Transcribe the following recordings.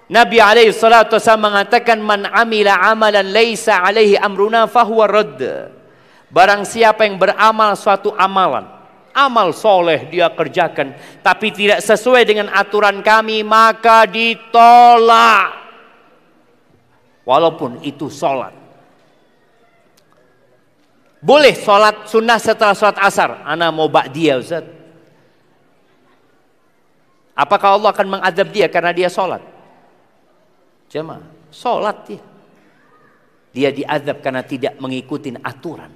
Nabi alaihi salatu wasallam mengatakan, man amila amalan laisa alaihi amruna fahuwa radd. Barang siapa yang beramal suatu amalan, amal soleh dia kerjakan, tapi tidak sesuai dengan aturan kami, maka ditolak. Walaupun itu sholat. Boleh sholat sunnah setelah sholat asar. Ana mau ba'diyah Ustaz. Apakah Allah akan mengadab dia karena dia sholat? Jemaah, sholat dia. Dia diadab karena tidak mengikuti aturan.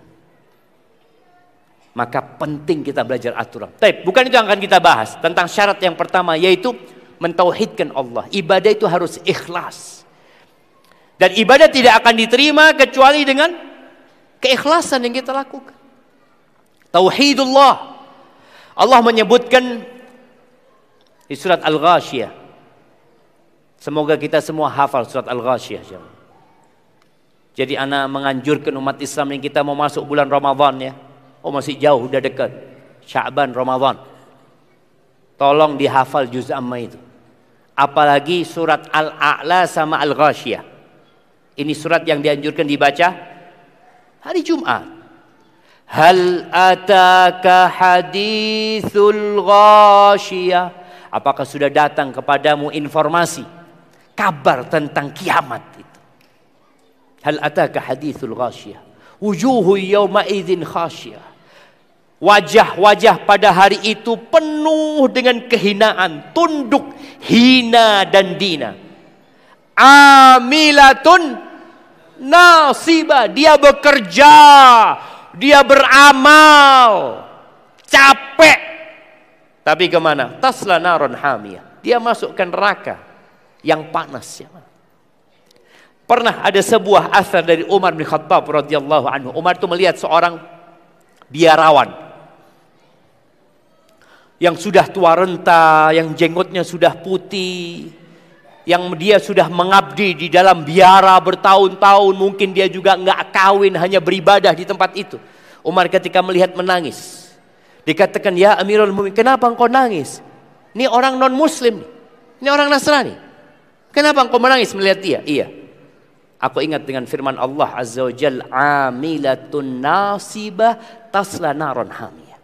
Maka penting kita belajar aturan. Tapi bukan itu yang akan kita bahas. Tentang syarat yang pertama, yaitu mentauhidkan Allah. Ibadah itu harus ikhlas. Dan ibadah tidak akan diterima kecuali dengan keikhlasan yang kita lakukan. Tauhidullah. Allah menyebutkan di surat Al-Ghasyiyah. Semoga kita semua hafal surat Al-Ghasyiyah. Jadi ana menganjurkan umat Islam yang kita mau masuk bulan Ramadan ya. Oh masih jauh, udah dekat. Sya'ban, Ramadan. Tolong dihafal juz amma itu. Apalagi surat Al-A'la sama Al-Ghasyiyah. Ini surat yang dianjurkan dibaca hari Jumat. Hal ataka hadithul Ghasyiyah. Apakah sudah datang kepadamu informasi, kabar tentang kiamat itu? Hal ataka hadithul Ghasyiyah. Wujuhu yawma idzin khasyiyah. Wajah-wajah pada hari itu penuh dengan kehinaan, tunduk, hina dan dina. Amilatun nasibah, dia bekerja, dia beramal, capek. Tapi kemana? Tasla naron hamiyah. Dia masukkan neraka yang panas. Pernah ada sebuah asar dari Umar bin Khattab radhiyallahu anhu. Umar itu melihat seorang biarawan yang sudah tua renta, yang jenggotnya sudah putih, yang dia sudah mengabdi di dalam biara bertahun-tahun, mungkin dia juga nggak kawin, hanya beribadah di tempat itu. Umar ketika melihat menangis. Dikatakan, ya Amirul Mu'minin, kenapa engkau nangis? Ini orang non muslim, ini orang Nasrani. Kenapa engkau menangis melihat dia? Iya, aku ingat dengan firman Allah Azza wa Jalla, amilatun nasibah tasla naron hamiyah.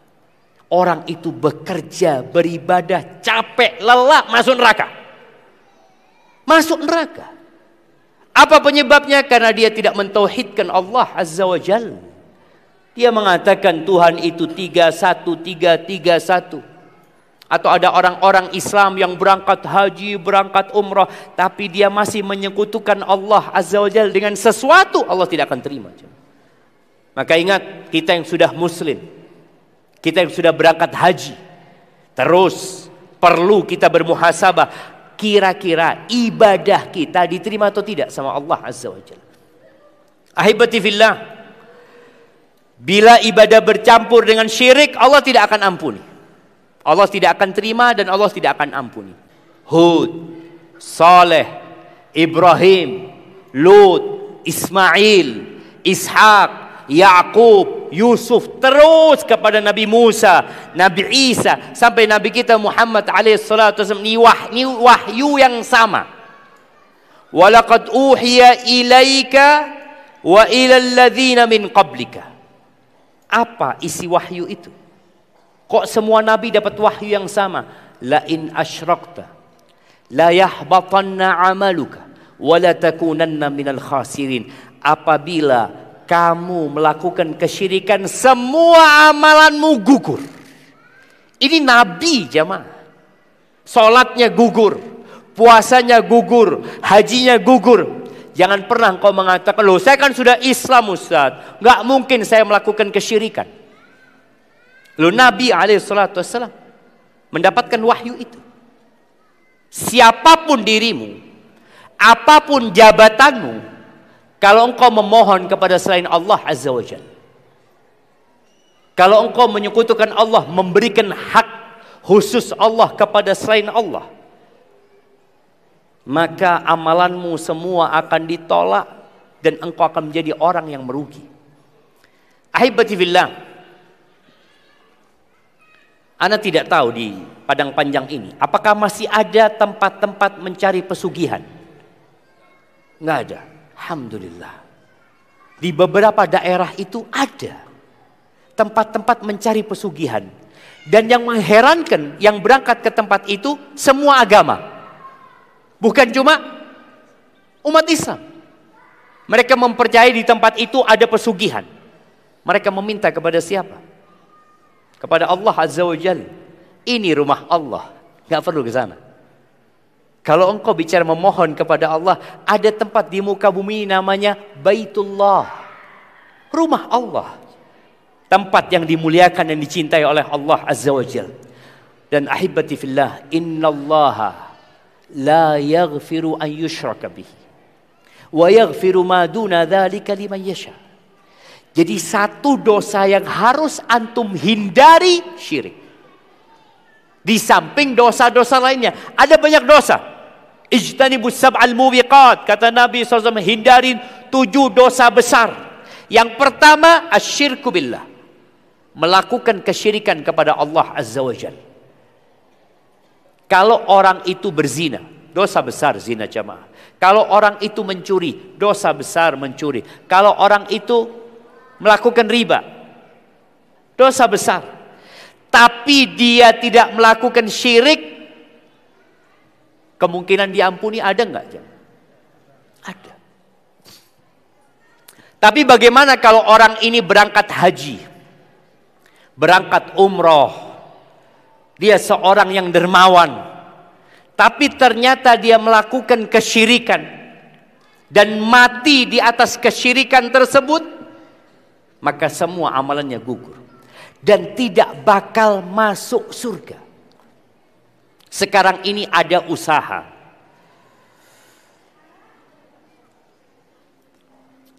Orang itu bekerja, beribadah, capek, lelah, masuk neraka. Masuk neraka. Apa penyebabnya? Karena dia tidak mentauhidkan Allah Azza wa Jalla. Dia mengatakan Tuhan itu 3-1-3-3-1. Atau ada orang-orang Islam yang berangkat haji, berangkat umrah, tapi dia masih menyekutukan Allah Azza wa Jalla dengan sesuatu, Allah tidak akan terima. Maka ingat, kita yang sudah muslim, kita yang sudah berangkat haji, terus perlu kita bermuhasabah, kira-kira ibadah kita diterima atau tidak sama Allah Azza wa Jalla. Ahibati fillah, bila ibadah bercampur dengan syirik, Allah tidak akan ampuni. Allah tidak akan terima dan Allah tidak akan ampuni. Hud, Saleh, Ibrahim, Lut, Ismail, Ishak, Yaqub, Yusuf, terus kepada Nabi Musa, Nabi Isa, sampai Nabi kita Muhammad alaihissalatu wasallam. Ini wahyu yang sama. Walaqad uhiya ilaika wa ilal ladzina min qablika. Apa isi wahyu itu? Kok semua nabi dapat wahyu yang sama? La in asyrakta la yahbatanna amaluka wa la takunanna minal khasirin. Apabila kamu melakukan kesyirikan, semua amalanmu gugur. Ini nabi jamaah. Salatnya gugur, puasanya gugur, hajinya gugur. Jangan pernah engkau mengatakan, loh saya kan sudah Islam Ustaz, nggak mungkin saya melakukan kesyirikan. Lalu Nabi alaihissalam mendapatkan wahyu itu. Siapapun dirimu, apapun jabatanmu, kalau engkau memohon kepada selain Allah Azza wa Jalla, kalau engkau menyekutukan Allah, memberikan hak khusus Allah kepada selain Allah, maka amalanmu semua akan ditolak dan engkau akan menjadi orang yang merugi. Ahibati fillah, Ana tidak tahu di Padang Panjang ini apakah masih ada tempat-tempat mencari pesugihan. Nggak ada. Alhamdulillah. Di beberapa daerah itu ada tempat-tempat mencari pesugihan. Dan yang mengherankan, yang berangkat ke tempat itu semua agama. Bukan cuma umat Islam. Mereka mempercayai di tempat itu ada pesugihan. Mereka meminta kepada siapa? Kepada Allah Azza wa Jalla. Ini rumah Allah, nggak perlu ke sana. Kalau engkau bicara memohon kepada Allah, ada tempat di muka bumi namanya Baitullah, rumah Allah, tempat yang dimuliakan dan dicintai oleh Allah Azza wa Jalla. Dan ahibati fillah, innallaha la yaghfiru an yushraka bihi wa yaghfiru ma duna dzalika liman yasha. Jadi satu dosa yang harus antum hindari, syirik. Di samping dosa-dosa lainnya, ada banyak dosa. Ijtanibus sab'al mubiqat, kata Nabi SAW, hindarin 7 dosa besar. Yang pertama, asyirku billah, melakukan kesyirikan kepada Allah Azza wa Jalla. Kalau orang itu berzina, dosa besar zina jamaah. Kalau orang itu mencuri, dosa besar mencuri. Kalau orang itu melakukan riba, dosa besar. Tapi dia tidak melakukan syirik, kemungkinan diampuni ada enggak? Ada. Tapi bagaimana kalau orang ini berangkat haji, berangkat umroh, dia seorang yang dermawan, tapi ternyata dia melakukan kesyirikan dan mati di atas kesyirikan tersebut, maka semua amalannya gugur dan tidak bakal masuk surga. Sekarang ini ada usaha.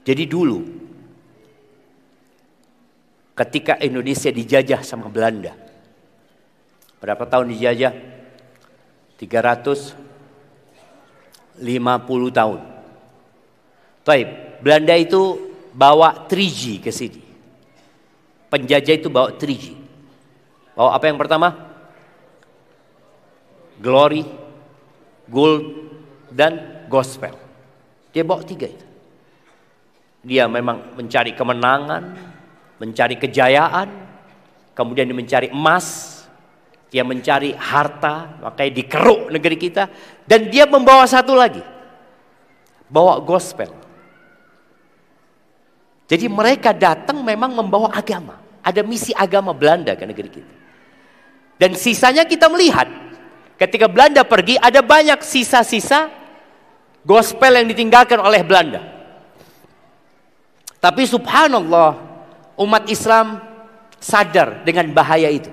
Jadi dulu ketika Indonesia dijajah sama Belanda, berapa tahun dijajah? 350 tahun. Baik, Belanda itu bawa 3G ke sini. Penjajah itu bawa 3G. Bawa apa yang pertama? Glory, gold, dan gospel. Dia bawa 3 itu. Dia memang mencari kemenangan, mencari kejayaan, kemudian dia mencari emas, dia mencari harta, makanya dikeruk negeri kita. Dan dia membawa satu lagi, bawa gospel. Jadi mereka datang memang membawa agama. Ada misi agama Belanda ke negeri kita. Dan sisanya kita melihat, ketika Belanda pergi ada banyak sisa-sisa gospel yang ditinggalkan oleh Belanda. Tapi subhanallah, umat Islam sadar dengan bahaya itu.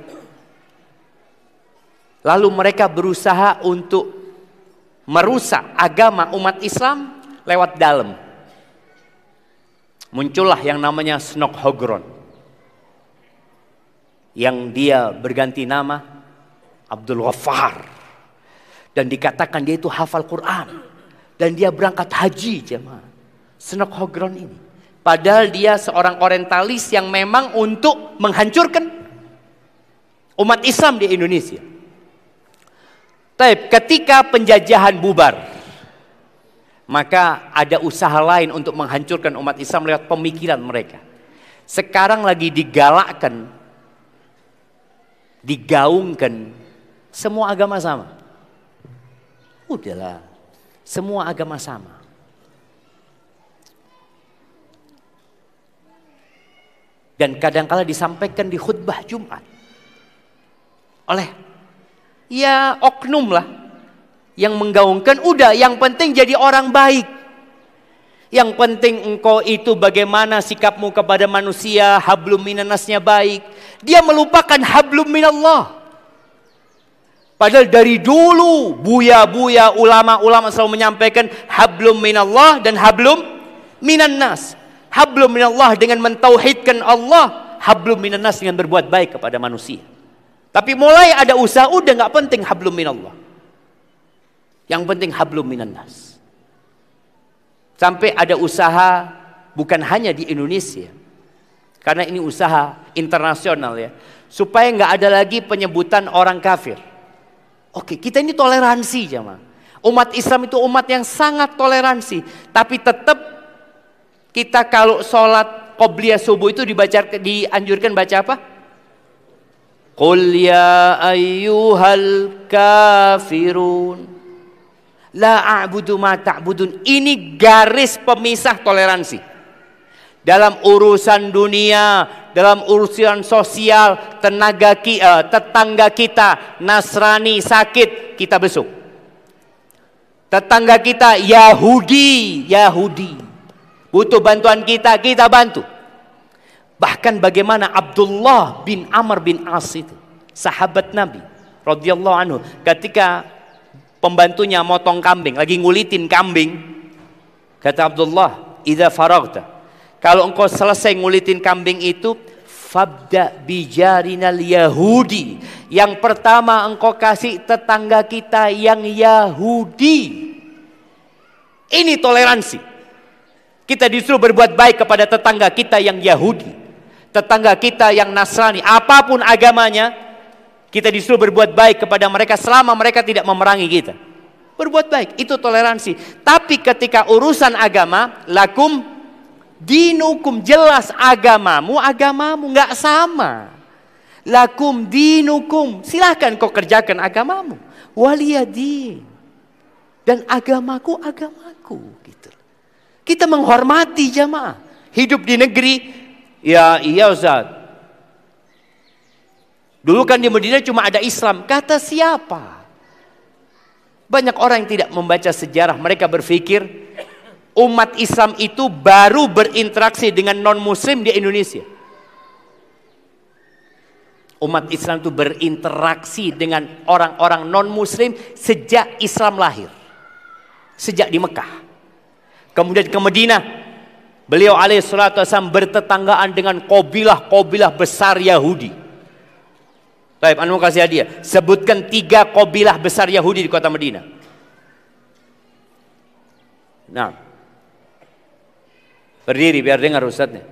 Lalu mereka berusaha untuk merusak agama umat Islam lewat dalam. Muncullah yang namanya Snok-Hogron, yang dia berganti nama Abdul Ghaffar, dan dikatakan dia itu hafal Quran dan dia berangkat haji jemaah. Snok-Hogron ini, padahal dia seorang orientalis yang memang untuk menghancurkan umat Islam di Indonesia. Tapi ketika penjajahan bubar, maka ada usaha lain untuk menghancurkan umat Islam lewat pemikiran mereka. Sekarang lagi digalakkan, digaungkan, semua agama sama. Udahlah, semua agama sama. Dan kadang-kala disampaikan di khutbah Jumat oleh ya oknum lah yang menggaungkan, udah yang penting jadi orang baik. Yang penting engkau itu bagaimana sikapmu kepada manusia, hablum minannasnya baik. Dia melupakan hablum minallah. Padahal dari dulu buya-buya ulama-ulama selalu menyampaikan hablum minallah dan hablum minannas. Hablum minallah dengan mentauhidkan Allah, hablum minannas dengan berbuat baik kepada manusia. Tapi mulai ada usaha, udah nggak penting hablum minallah. Yang penting hablum minannas. Sampai ada usaha bukan hanya di Indonesia, karena ini usaha internasional ya, supaya nggak ada lagi penyebutan orang kafir. Oke, kita ini toleransi jemaah. Umat Islam itu umat yang sangat toleransi. Tapi tetap kita kalau sholat qobliyah subuh itu dianjurkan baca apa? Qul ya ayyuhal kafirun la a'budu ma ta'budun. Ini garis pemisah toleransi. Dalam urusan dunia, dalam urusan sosial, tetangga kita Nasrani sakit, kita besuk. Tetangga kita Yahudi butuh bantuan kita bantu. Bahkan bagaimana Abdullah bin Amr bin As itu, sahabat Nabi radhiyallahu anhu, ketika pembantunya motong kambing, lagi ngulitin kambing, kata Abdullah, "Idza faragta," kalau engkau selesai ngulitin kambing itu, "fabda bijarinal Yahudi." Yang pertama engkau kasih tetangga kita yang Yahudi. Ini toleransi. Kita disuruh berbuat baik kepada tetangga kita yang Yahudi, tetangga kita yang Nasrani, apapun agamanya, kita disuruh berbuat baik kepada mereka selama mereka tidak memerangi kita. Berbuat baik, itu toleransi. Tapi ketika urusan agama, lakum dinukum, jelas agamamu nggak sama. Lakum dinukum, silahkan kau kerjakan agamamu. Waliyadin, dan agamaku gitu. Kita menghormati jamaah. Hidup di negeri, ya iya Ustaz, dulu kan di Madinah cuma ada Islam. Kata siapa? Banyak orang yang tidak membaca sejarah. Mereka berpikir umat Islam itu baru berinteraksi dengan non-muslim di Indonesia. Umat Islam itu berinteraksi dengan orang-orang non-muslim sejak Islam lahir. Sejak di Mekah. Kemudian ke Madinah, beliau alaihissalatu wassalam bertetanggaan dengan kabilah besar Yahudi. Baik, anu kasih hadiah. Sebutkan 3 kabilah besar Yahudi di kota Madinah. Nah, berdiri biar dengar ustadznya.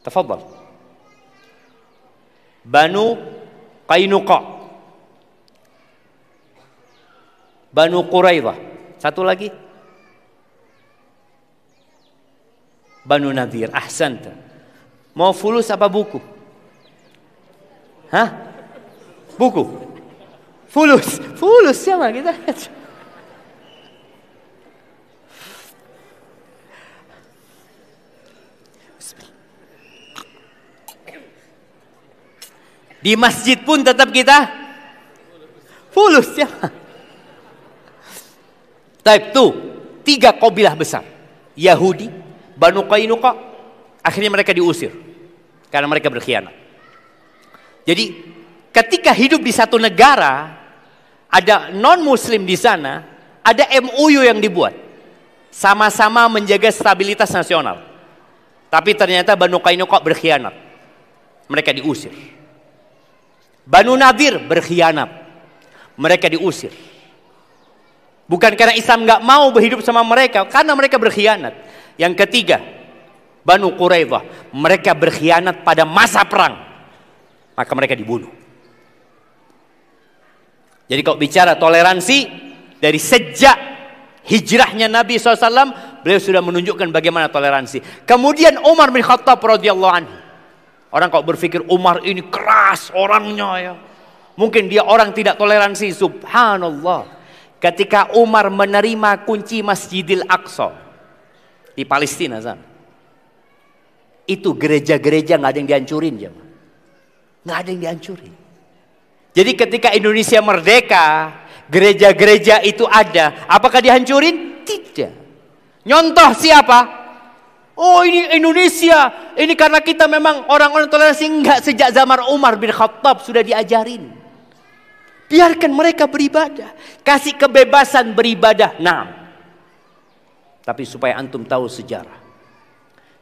Tafadhal. Banu Qainuqa, Banu Quraidah. Satu lagi, Banu Nadir. Ahsanta. Mau fulus apa buku? Hah? Buku? Fulus sama kita. Di masjid pun tetap kita fulus ya. Type 2, 3 kabilah besar. Yahudi, Banu Qainuqa, akhirnya mereka diusir karena mereka berkhianat. Jadi ketika hidup di satu negara, ada non-muslim di sana, ada MOU yang dibuat. Sama-sama menjaga stabilitas nasional. Tapi ternyata Banu Qainuqa berkhianat. Mereka diusir. Banu Nadir berkhianat. Mereka diusir. Bukan karena Islam nggak mau berhidup sama mereka, karena mereka berkhianat. Yang ketiga, Banu Quraidah. Mereka berkhianat pada masa perang. Maka mereka dibunuh. Jadi kalau bicara toleransi, dari sejak hijrahnya Nabi SAW, beliau sudah menunjukkan bagaimana toleransi. Kemudian Umar bin Khattab radhiyallahu anhu. Orang kalau berpikir Umar ini keras orangnya ya, mungkin dia orang tidak toleransi. Subhanallah. Ketika Umar menerima kunci Masjidil Aqsa di Palestina sana, itu gereja-gereja nggak ada yang dihancurin, jemaah. Nggak ada yang dihancurin. Jadi ketika Indonesia merdeka, gereja-gereja itu ada. Apakah dihancurin? Tidak. Nyontoh siapa? Oh ini Indonesia, ini karena kita memang orang-orang toleransi. Enggak, sejak zaman Umar bin Khattab sudah diajarin. Biarkan mereka beribadah, kasih kebebasan beribadah. Nah, tapi supaya antum tahu sejarah,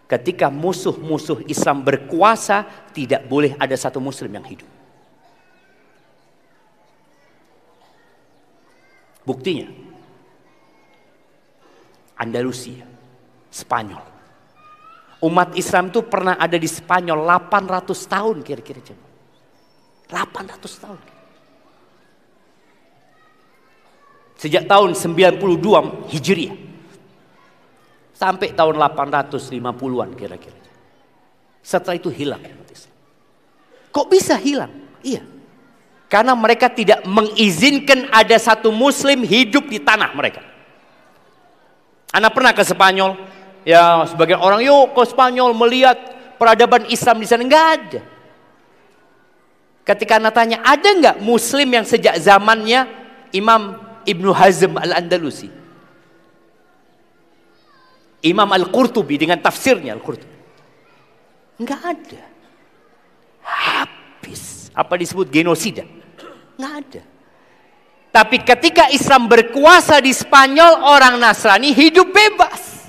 ketika musuh-musuh Islam berkuasa, tidak boleh ada satu muslim yang hidup. Buktinya, Andalusia, Spanyol, Umat Islam itu pernah ada di Spanyol 800 tahun kira-kira. 800 tahun. Sejak tahun 92 Hijriah sampai tahun 850-an kira-kira. Setelah itu hilang umat Islam. Kok bisa hilang? Iya. Karena mereka tidak mengizinkan ada satu muslim hidup di tanah mereka. Anak pernah ke Spanyol, ya sebagian orang yuk ke Spanyol melihat peradaban Islam di sana. Enggak ada. Ketika anak tanya, ada enggak muslim yang sejak zamannya Imam Ibnu Hazm Al-Andalusi, Imam Al-Qurtubi dengan tafsirnya Al-Qurtubi? Enggak ada. Habis. Apa disebut genosida? Enggak ada. Tapi ketika Islam berkuasa di Spanyol, orang Nasrani hidup bebas.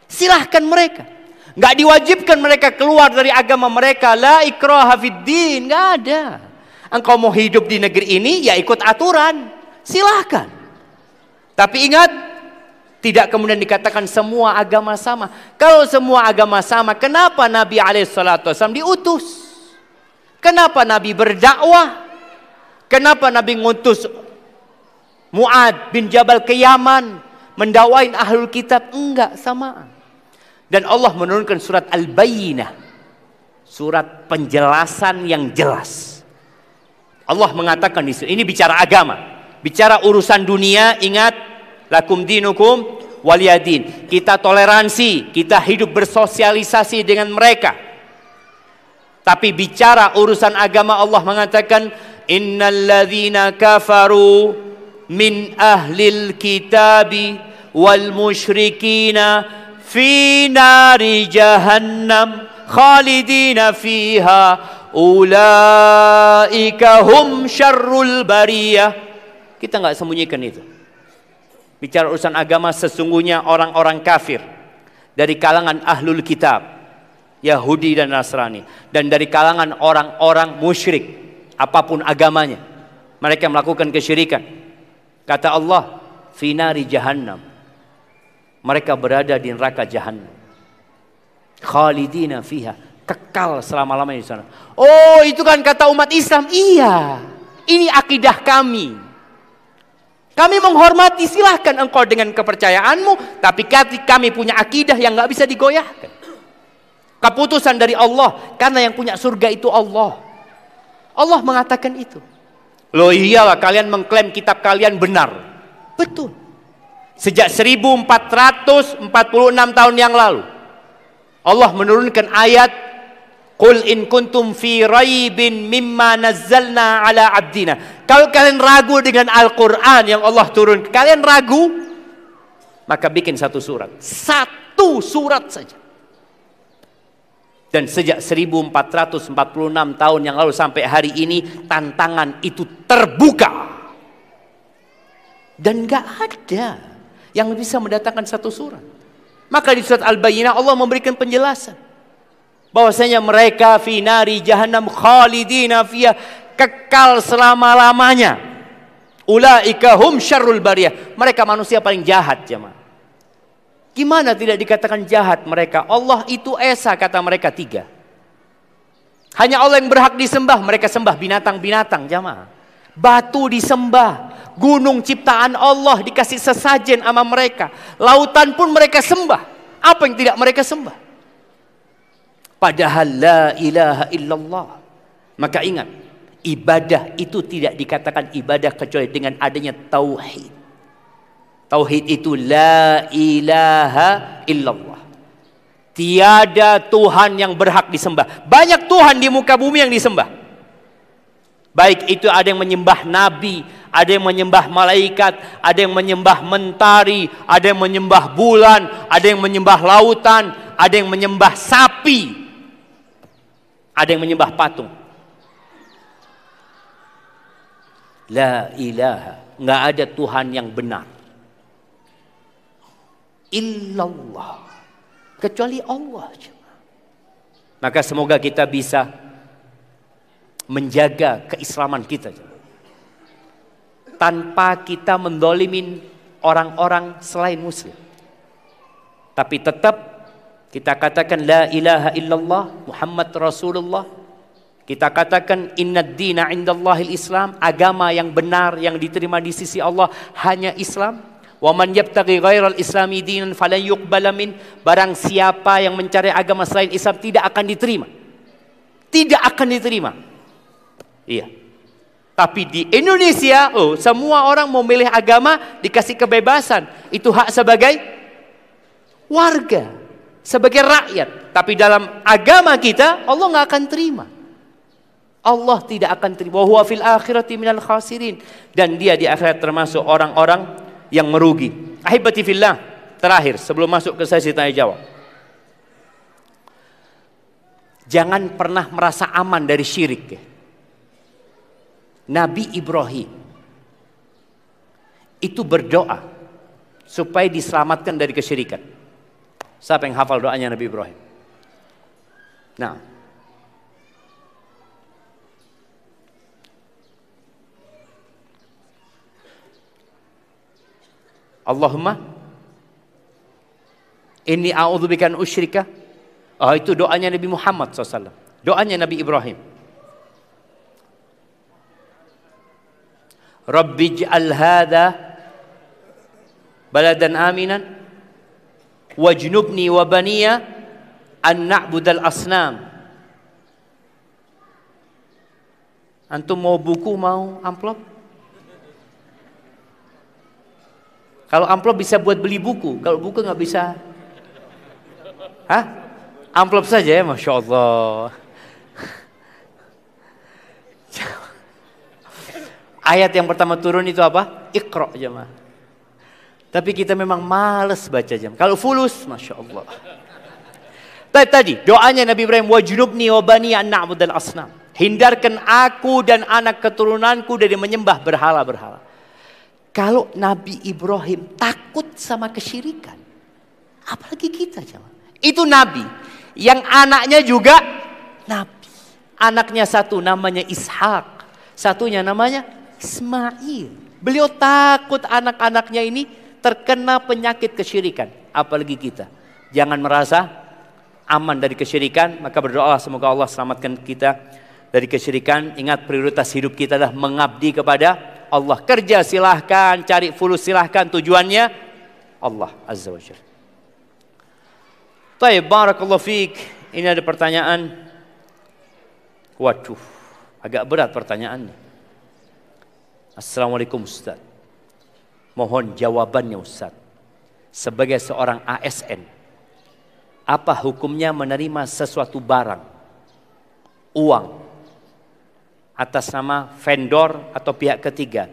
Silahkan mereka. Enggak diwajibkan mereka keluar dari agama mereka. La ikraha fiddin. Enggak ada. Engkau mau hidup di negeri ini, ya ikut aturan. Silahkan. Tapi ingat, tidak kemudian dikatakan semua agama sama. Kalau semua agama sama, kenapa Nabi SAW diutus? Kenapa Nabi berdakwah? Kenapa Nabi ngutus Mu'ad bin Jabal ke Yaman mendakwain ahlul kitab? Enggak, sama. Dan Allah menurunkan surat Al-Bayyinah, surat penjelasan yang jelas. Allah mengatakan di sini, ini bicara agama. Bicara urusan dunia, ingat, lakum dinukum waliyadin. Kita toleransi, kita hidup bersosialisasi dengan mereka. Tapi bicara urusan agama, Allah mengatakan, innalladzina kafaru min ahlil kitabi wal musyrikina fi nari jahannam khalidina fiha ulaika hum syarrul bariyah. Kita nggak sembunyikan itu. Bicara urusan agama, sesungguhnya orang-orang kafir dari kalangan ahlul kitab, Yahudi dan Nasrani, dan dari kalangan orang-orang musyrik, apapun agamanya, mereka melakukan kesyirikan. Kata Allah, finari jahannam, mereka berada di neraka jahannam, khalidina fiha, kekal selama-lamanya di sana. Oh, itu kan kata umat Islam. Iya, ini akidah kami. Kami menghormati, silahkan engkau dengan kepercayaanmu, tapi kami punya akidah yang nggak bisa digoyahkan. Keputusan dari Allah, karena yang punya surga itu Allah. Allah mengatakan itu. Loh iyalah, kalian mengklaim kitab kalian benar. Betul. Sejak 1446 tahun yang lalu, Allah menurunkan ayat, Qul in kuntum fi raibin mimma nazzalna ala abdina. Kalau kalian ragu dengan Al-Quran yang Allah turun, kalian ragu, maka bikin satu surat. Satu surat saja. Dan sejak 1446 tahun yang lalu sampai hari ini, tantangan itu terbuka. Dan gak ada yang bisa mendatangkan satu surat. Maka di surat Al-Bayyinah Allah memberikan penjelasan bahwasanya mereka fi nari jahannam khalidina fiha, kekal selama-lamanya. Ulaika hum syarrul bariyah. Mereka manusia paling jahat, jemaah. Gimana tidak dikatakan jahat mereka? Allah itu esa, kata mereka, tiga. Hanya Allah yang berhak disembah. Mereka sembah binatang-binatang, jemaah. Batu disembah, gunung ciptaan Allah dikasih sesajen sama mereka, lautan pun mereka sembah. Apa yang tidak mereka sembah? Padahal la ilaha illallah. Maka ingat, ibadah itu tidak dikatakan ibadah kecuali dengan adanya tauhid. Tauhid itu la ilaha illallah. Tiada Tuhan yang berhak disembah. Banyak Tuhan di muka bumi yang disembah. Baik itu ada yang menyembah nabi, ada yang menyembah malaikat, ada yang menyembah mentari, ada yang menyembah bulan, ada yang menyembah lautan, ada yang menyembah sapi, ada yang menyembah patung. La ilaha, nggak ada Tuhan yang benar illallah, kecuali Allah. Maka semoga kita bisa menjaga keislaman kita tanpa kita mendolimin orang-orang selain muslim, tapi tetap Kita katakan la ilaha illallah Muhammad Rasulullah. Kita katakan innad dina indallahil Islam, agama yang benar yang diterima di sisi Allah hanya Islam. Wa man yabtaghi ghairal islami dinan falan yuqbala min, barang siapa yang mencari agama selain Islam tidak akan diterima. Tidak akan diterima. Iya. Tapi di Indonesia, semua orang mau milih agama dikasih kebebasan. Itu hak sebagai warga, sebagai rakyat. Tapi dalam agama kita Allah nggak akan terima. Allah tidak akan terima. Wa huwa fil akhirati minal khasirin. Dan dia di akhirat termasuk orang-orang yang merugi. Ahibati fillah, terakhir sebelum masuk ke sesi tanya jawab. Jangan pernah merasa aman dari syirik. Nabi Ibrahim itu berdoa supaya diselamatkan dari kesyirikan. Siapa yang hafal doanya Nabi Ibrahim? Nah, Allahumma inni a'udzubika an usyrika. Itu doanya Nabi Muhammad SAW. Doanya Nabi Ibrahim. Rabbi ij'al hadha baladan aminan wajnubni wa baniya an na'budal asnam. Antum mau buku, mau amplop? Kalau amplop bisa buat beli buku, kalau buku nggak bisa. Hah? Amplop saja ya, Masya Allah. Ayat yang pertama turun itu apa? Iqra jemaah. Tapi kita memang males baca jam. Kalau fulus, Masya Allah. Tadi doanya Nabi Ibrahim, wajnubni wa bani an na'budal asnam. Hindarkan aku dan anak keturunanku dari menyembah berhala-berhala. Kalau Nabi Ibrahim takut sama kesyirikan, apalagi kita jemaah. Itu Nabi yang anaknya juga Nabi. Anaknya satu namanya Ishak, satunya namanya Ismail. Beliau takut anak-anaknya ini terkena penyakit kesyirikan. Apalagi kita. Jangan merasa aman dari kesyirikan. Maka berdoa semoga Allah selamatkan kita dari kesyirikan. Ingat prioritas hidup kita adalah mengabdi kepada Allah. Kerja silahkan, cari fulus silahkan. Tujuannya Allah Azza wa Jalla. Taib, barakallahu fiik. Ini ada pertanyaan. Waduh, agak berat pertanyaannya. Assalamualaikum Ustaz. Mohon jawabannya Ustaz. Sebagai seorang ASN, apa hukumnya menerima sesuatu barang, uang, atas nama vendor atau pihak ketiga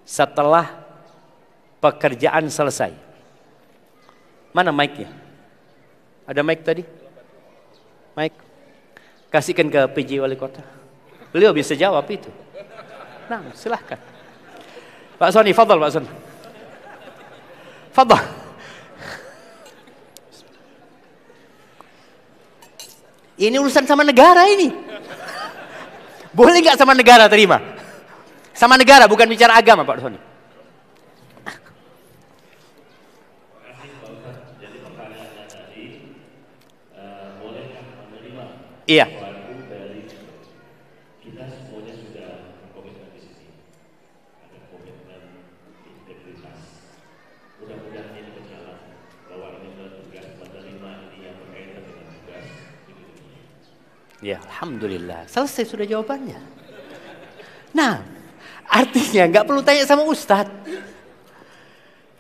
setelah pekerjaan selesai? Mana mic-nya? Ada mic tadi? Mic. Kasihkan ke PJ Wali Kota. Beliau bisa jawab itu. Nah, silahkan. Pak Soni, fadal Pak Soni. Fadal. Ini urusan sama negara ini. Boleh nggak sama negara terima? Sama negara, bukan bicara agama Pak Soni. Iya. Ya, alhamdulillah. Selesai sudah jawabannya. Nah, artinya nggak perlu tanya sama Ustadz.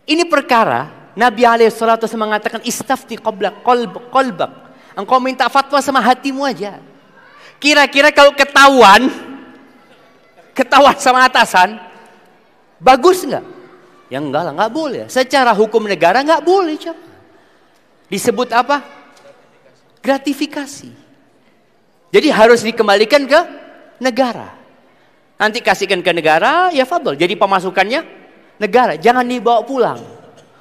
Ini perkara Nabi alaihissalatu mengatakan istafti qabla qalbak. Engkau minta fatwa sama hatimu aja. Kira-kira kalau ketahuan sama atasan, bagus nggak? Ya enggak lah, nggak boleh. Secara hukum negara nggak boleh. Disebut apa? Gratifikasi. Jadi harus dikembalikan ke negara. Nanti kasihkan ke negara, ya fadol. Jadi pemasukannya negara. Jangan dibawa pulang.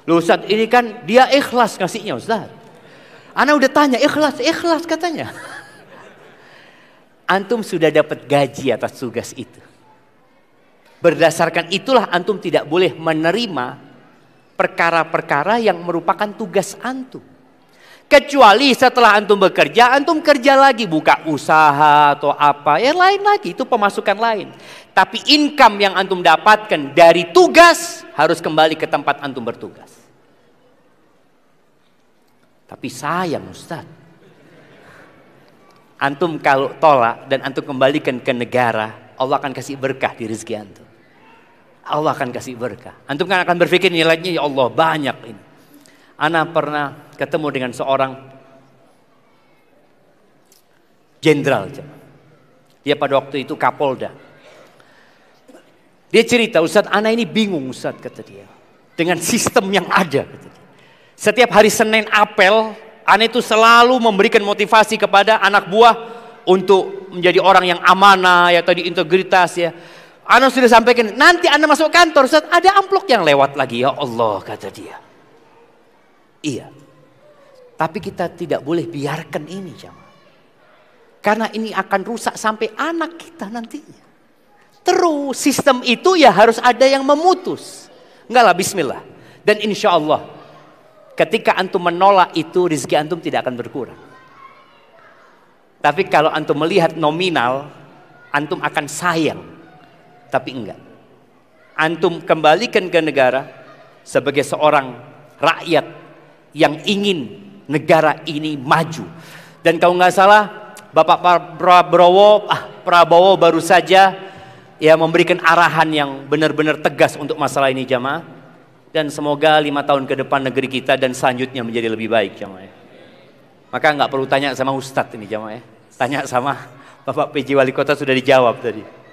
Loh Ustaz, ini kan dia ikhlas ngasihnya Ustaz. Ana udah tanya, ikhlas katanya. Antum sudah dapat gaji atas tugas itu. Berdasarkan itulah antum tidak boleh menerima perkara-perkara yang merupakan tugas antum. Kecuali setelah antum bekerja, antum kerja lagi, buka usaha atau apa, ya lain lagi, itu pemasukan lain. Tapi income yang antum dapatkan dari tugas harus kembali ke tempat antum bertugas. Tapi sayang Ustaz, antum kalau tolak dan antum kembalikan ke negara, Allah akan kasih berkah di rezeki antum. Allah akan kasih berkah. Antum kan akan berpikir nilainya, ya Allah banyak ini. Ana pernah ketemu dengan seorang jenderal. Dia pada waktu itu Kapolda. Dia cerita, Ustaz, ana ini bingung Ustaz, kata dia. Dengan sistem yang ada, kata dia. Setiap hari Senin apel, ana itu selalu memberikan motivasi kepada anak buah untuk menjadi orang yang amanah, ya tadi integritas ya. Ana sudah sampaikan, nanti ana masuk kantor, Ustaz, ada amplop yang lewat lagi, ya Allah, kata dia. Iya, tapi kita tidak boleh biarkan ini jamaah. Karena ini akan rusak sampai anak kita nantinya. Terus sistem itu ya harus ada yang memutus. Enggak lah, bismillah. Dan insya Allah ketika antum menolak itu, rezeki antum tidak akan berkurang. Tapi kalau antum melihat nominal, antum akan sayang. Tapi enggak. Antum kembalikan ke negara sebagai seorang rakyat yang ingin negara ini maju. Dan kalau nggak salah Bapak Prabowo baru saja ya memberikan arahan yang benar-benar tegas untuk masalah ini jamaah. Dan semoga 5 tahun ke depan negeri kita dan selanjutnya menjadi lebih baik jamaah. Maka nggak perlu tanya sama Ustadz ini jamaah. Tanya sama Bapak PJ Wali Kota, sudah dijawab tadi.